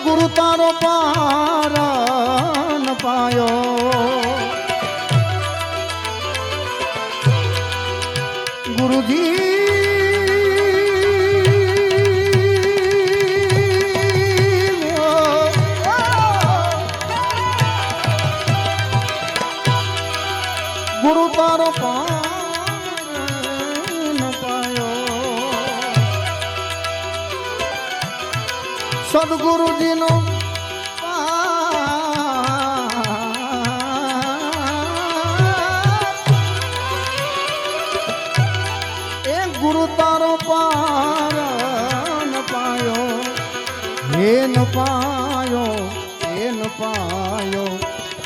ગુરુ તારો પાર ન પાયો ગુરુજી ગુરુ તારો પાર ન પાયો સદગુરુજીનો એ ગુરુ તારો પાર ન પાયો હે ન પાયો હે ન પાયો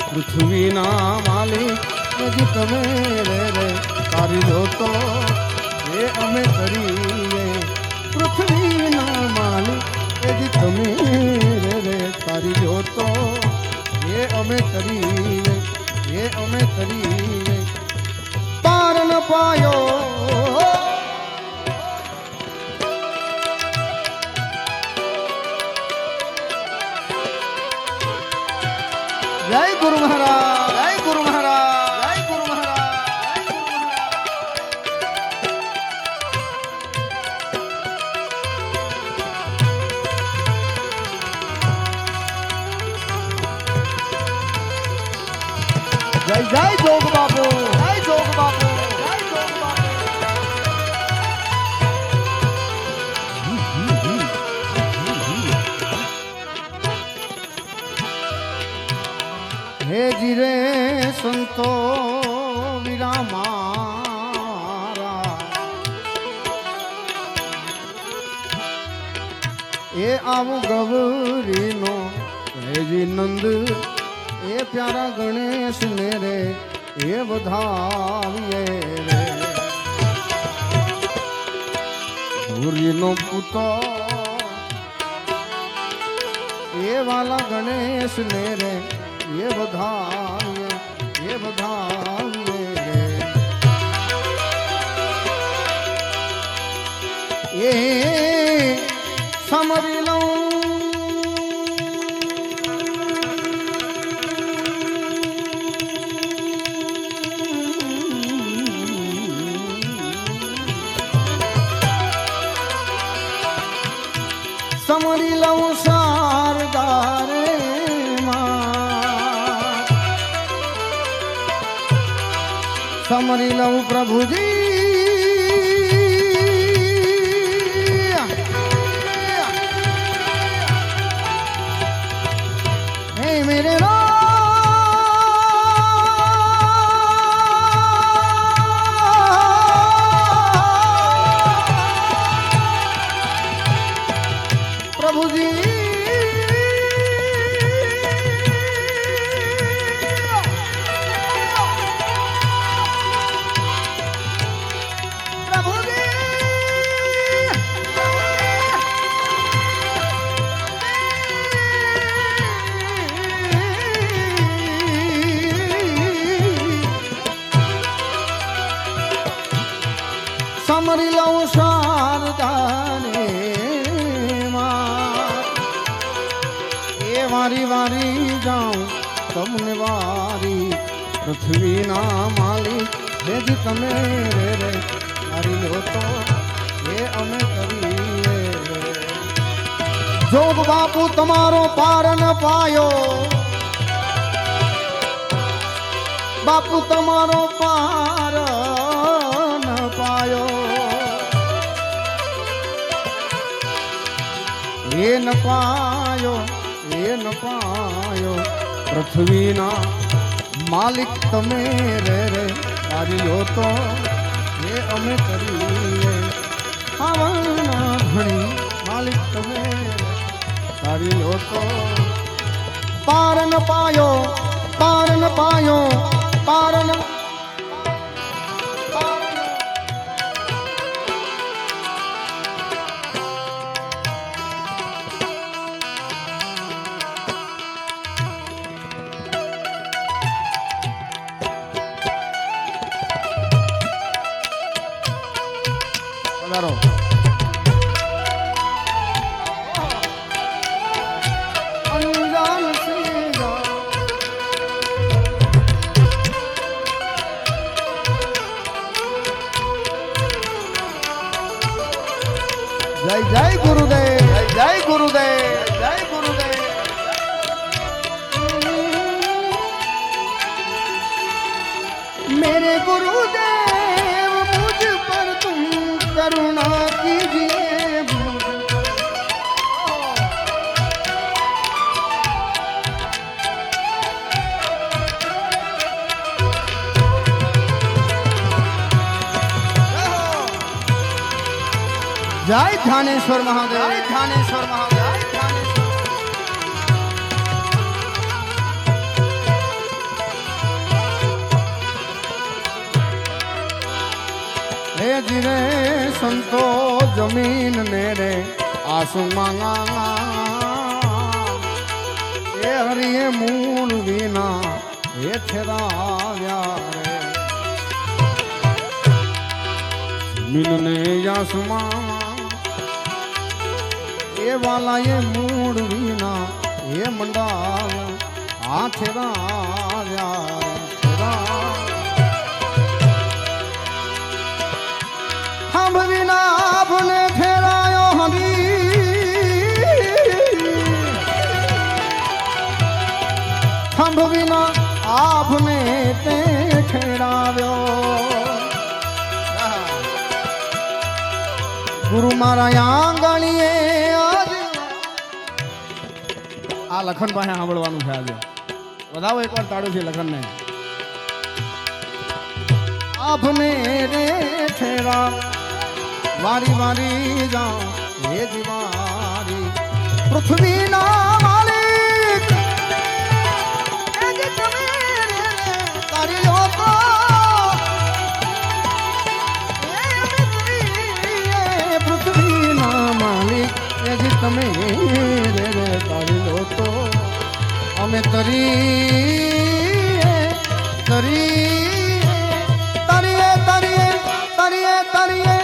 પૃથ્વીના માલિક હજી તમે રે તારી જોતો એ અમે કરીએ પૃથ્વીના માલિક હજી તમે રે તારી જોતો એ અમે કરીએ એ અમે કરીએ પાર ન પાયો જય ગુરુ મહારાજ જય ગુરુ મહારાજ જય ગુરુ મહારાજ જય જય જોગ બાપુ જય જોગ બાપુ જય જોગ બાપુ હે જીરે સંતો વિરામારા એ આવું ગૌરીનો હેજી નંદ એ પ્યારા ગણેશ ને રે એ વધાવીએ રે ગૌરીનો પુતો એ વાલા ગણેશ ને રે ये बधाइए ये समरी लो समरी लो शारदारे समरी लऊं प्रभु जी हे मेरे प्रभु जी समरी लऊं शारदाने ए वारी वारी जाऊं तमने वारी पृथ्वी ना मालिक भेजी तमे रे हरी हो तो ये अमे करिए जोग बापू तमारो पार न पायो बापू तमारो पार न पायो ये न पायो पृथ्वी ना मालिक तमे रे तारी हो तो ये अमे करिए हवना धणी मालिक तमे तारी हो तो पार न पायो पार न पायो पार न ગુરુદેવ જય ગુરુદેવ જય ગુરુદેવ मेरे गुरुदेव मुझ पर तुम करुणा कीजिए जय ध्यानेश्वर महादेव जय ध्यानेश्वर महादेव जय ध्यानेश्वर हे जिरे संतो जमीन ने रे आसमां ये हरिये मूल वीना ये ठेरा रे जमीन ने आसमां ये वाला ये मूड वीना ये मंडा आठेरा हम बिना आपने ठहरायो हमी हम बिना आपने ते ठहराव्यो गुरु मारा आंगणीए आ लखन पासे સાંભળવાનું છે આજે વધાવો એકવાર તાળુથી લખનને આપને રે ઠેરા વારી વારી જાઓ હે જીવારી પૃથ્વીના માલિક એ જે તમે તારી લોકો એ પૃથ્વીના માલિક એ જે તમે રે તારી લોકો અમે તરી તરી તરીએ તરીએ તરીએ તરીએ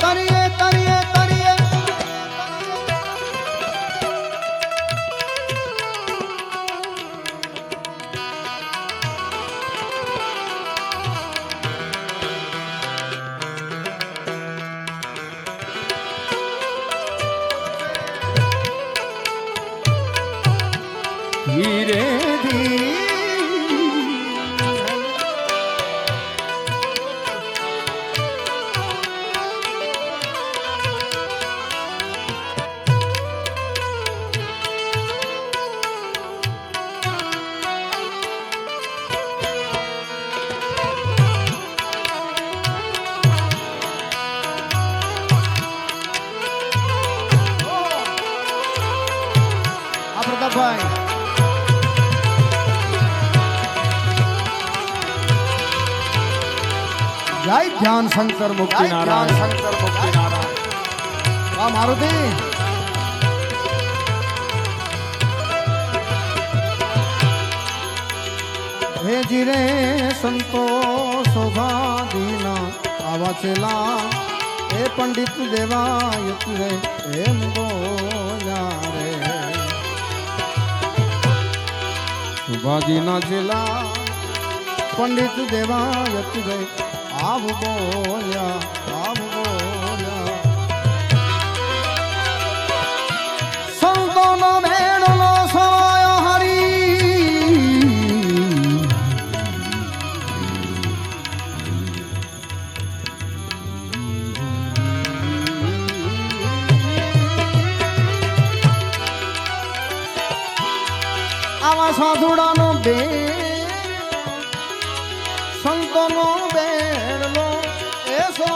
તરીએ તરીએ તરીએ ધીરે ધીરે આ પ્રતાપભાઈ जय ध्यान शंकर मुक्ति नारायण शंकर मुक्ति नारायण वाह मारुति हे जिरे संतो शोभा दीना आवा चला ए पंडित देवायत रे एम बोला रे शोभा दीना चला पंडित देवायत रे आव बोल्या संतोनो भेड़लो सवायो हरी आवा साधुडानो बे संतोनो बेड़लो ऐसा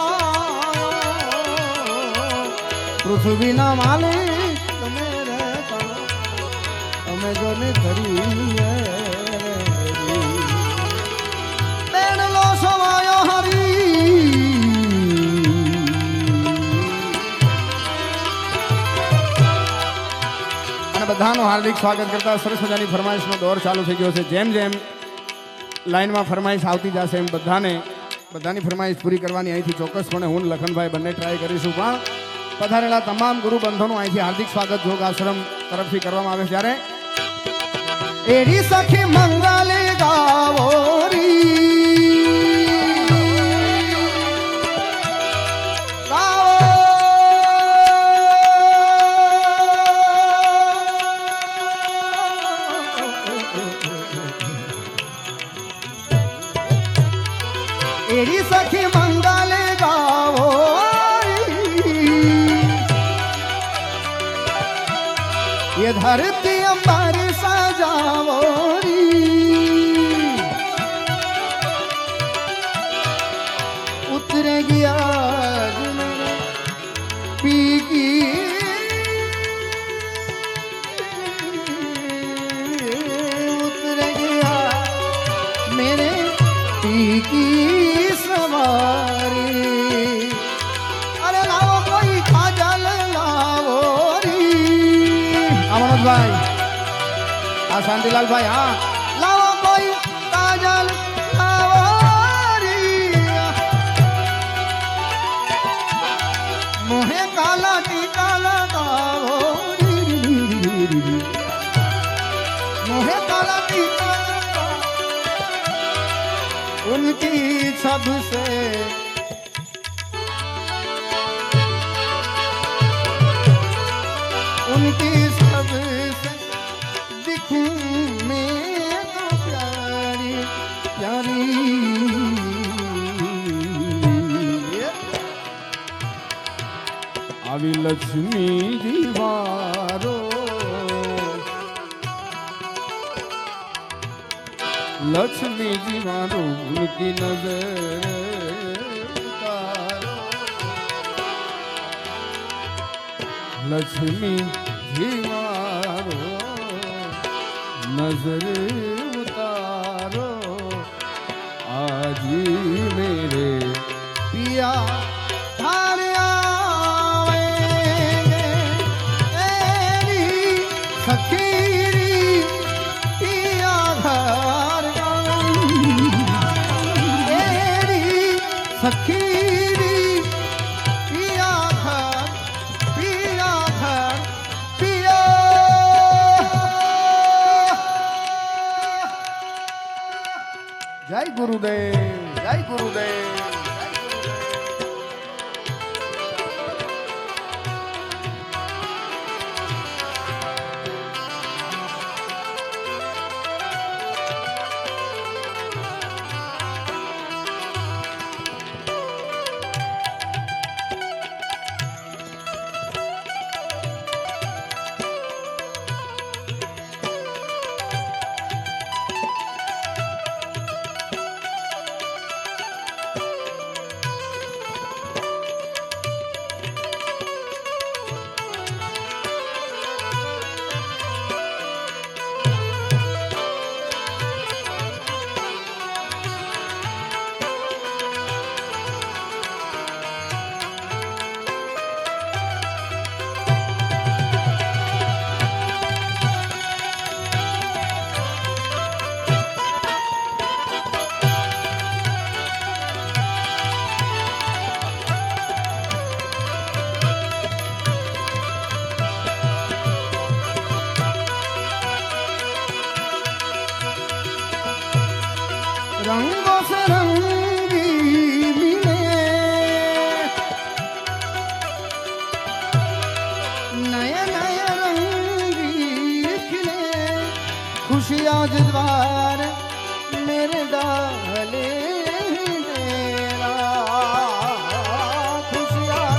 पृथ्वी ना मालिक તમે રહેતા અમે જોને ધરી બેડલો સવાયો હરી અને બધાનું હાર્દિક સ્વાગત કરતા સરસ મજાની ફરમાઈશનો દોર ચાલુ થઈ ગયો છે જેમ જેમ લાઈનમાં ફરમાઈશ આવતી જશે એમ બધાની ફરમાઈશ પૂરી કરવાની અહીંથી ચોક્કસપણે હું લખનભાઈ બંને ટ્રાય કરીશું પણ પધારેલા તમામ ગુરુ બંધોનું અહીંથી હાર્દિક સ્વાગત જોગ આશ્રમ તરફથી કરવામાં આવે ત્યારે એડી સખી મંગલે ગાવોરી ये धरती अंबर सजावो री उतरेगी आज मेरे पी की उतरेगी आज मेरे पी की सवारी अरे लाओ कोई काजल लाओ री मनोज भाई आ शांतिलाल भाई हाँ लाओ कोई काजल लाओ री मुहे काला टीका लगाओ री मुहे काला टीका उनकी सबसे उनकी सबसे दिखूं मैं तो प्यारी प्यारी आवी लक्ष्मी दीवारो लक्ष्मी दीवारो उनकी नजर लक्ष्मी दीवारो नजर उतारो आज मेरे पिया धार आवेंगे तेरी सखीरी पिया घर तेरी सखीरी पिया घर पिया घर पिया जय गुरुदेव जय गुरुदेव रंगों से रंगी मिले नए नए रंगी खिले खुशियाँ द्वार मेरे डाले मेरा खुशियाँ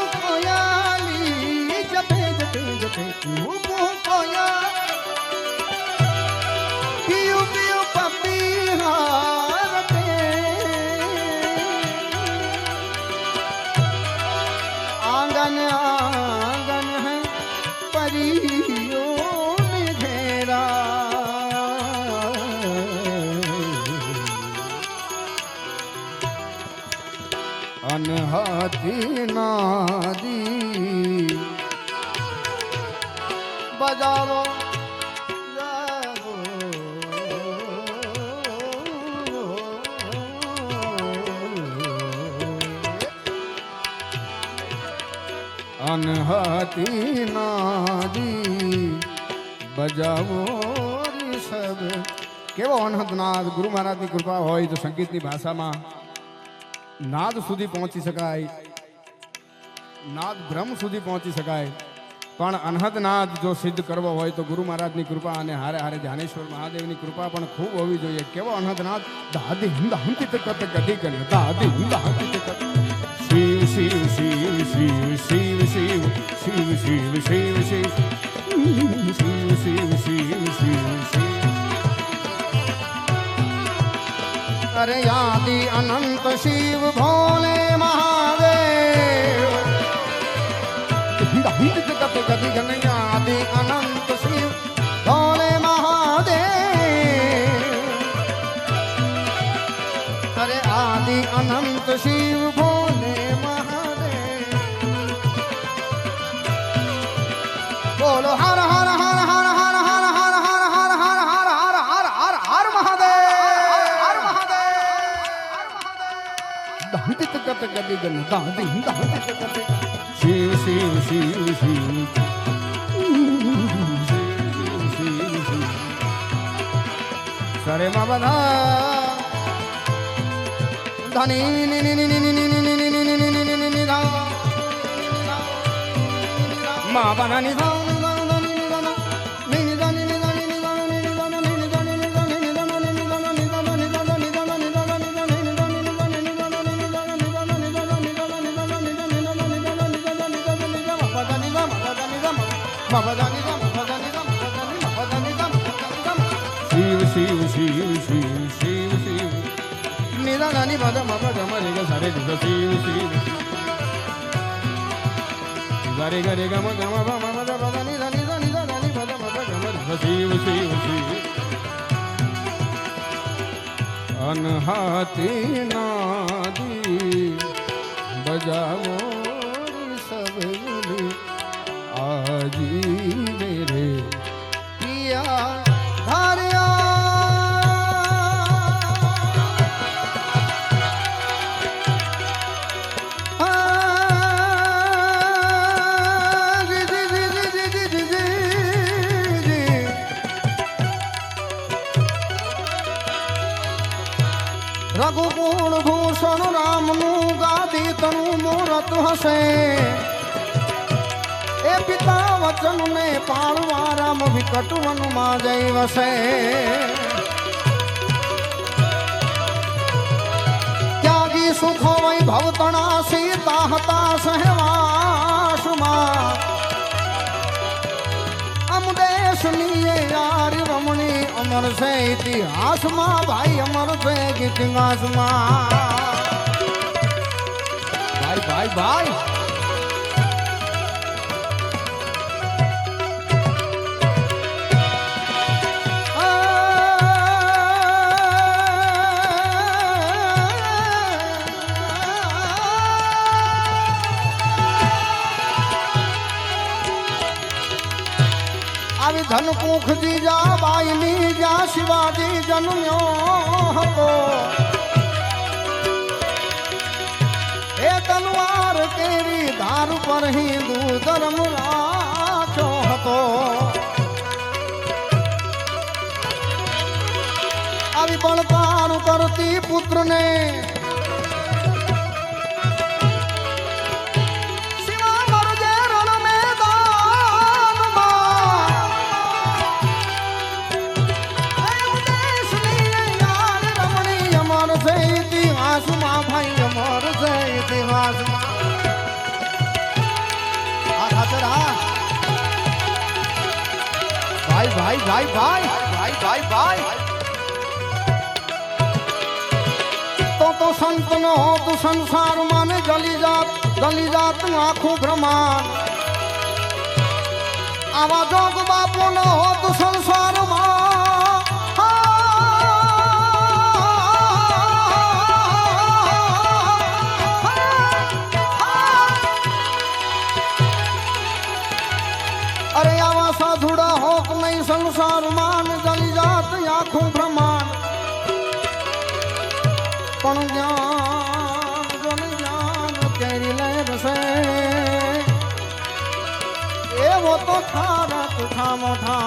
कोयाली जपे जपे जपे कोया पियू पियू पपी हारते आंगन आंगन है परियों में घेरा अनहाथी नादी बजाओ अनहाती नादी बजावो सब केवो अनहद नाद गुरु महाराज की कृपा होय तो संगीत की भाषा में नाद सुधी पहुंची शकाय नाद ब्रह्म सुधी पहुंची शकाय पण अनहद नाद जो सिद्ध करवो होय तो गुरु महाराज की कृपा अने हारे हारे ध्यानेश्वर महादेव की कृपा पण खूब होवी जोईए केवो अनहद नाद दादी हिंदा हंती तक गडी कर्यो दादी हिंदा हंती तक श्री शिव भोले महादेव हिंद जगत गति गणया आदि अनंत शिव भोले महादेव अरे आदि अनंत शिव भोले महादेव बोलो हर हर हर हर हर हर हर हर हर हर हर हर हर हर हर महादेव हर महादेव दाहित गत गति गण दाहि दाहित गति शिव शिव शिव शिव सरे मा बधा धनी नि नि नि नि नि नि नि नि नि नि नि नि नि नि धा मा बधा नि धा शिव शिव शिव शिव शिव शिव निदा नानी बदा मपा गमा रे ग सारे ग शिव शिव सारे ग रे ग म ग म ब म द बदा निदा निदा निदा नानी बदा मपा गमा रे ग शिव शिव शिव अनहाती नादी बजाओ सब आजी मेरे पिया धारिया रघुकुल भूषण राम नु गादी तनु मूरत हसे ए पिता वचन ने पालवा राम विकट वन मा जय वसे त्यागी सुख वै भवतना सीता हता सहवास मा अमदेश लिए यार रमणी अमर से इतिहास मा भाई अमर से इतिहास मा भाई भाई भाई धनकुख जी जा बाईनी जा शिवाजी जन्म्यो हतो ए तलवार केरी धार पर ही दू धर्म राख्यो हतो આવી બળકાર કરતી પુત્રને भाई अमर से इतिहास भाई भाई भाई भाई भाई भाई भाई तो संत न हो तू संसार माने जली जात आखू ब्रह्मांड आवा जोग बापू न हो तू संसार मा अरे आवा साधुड़ा हो नहीं संसार मान जली जात आखू ब्रह्मांड पण ज्ञान जन ज्ञान तेरी लय बसे ए वो तो थारा तुठा मोठा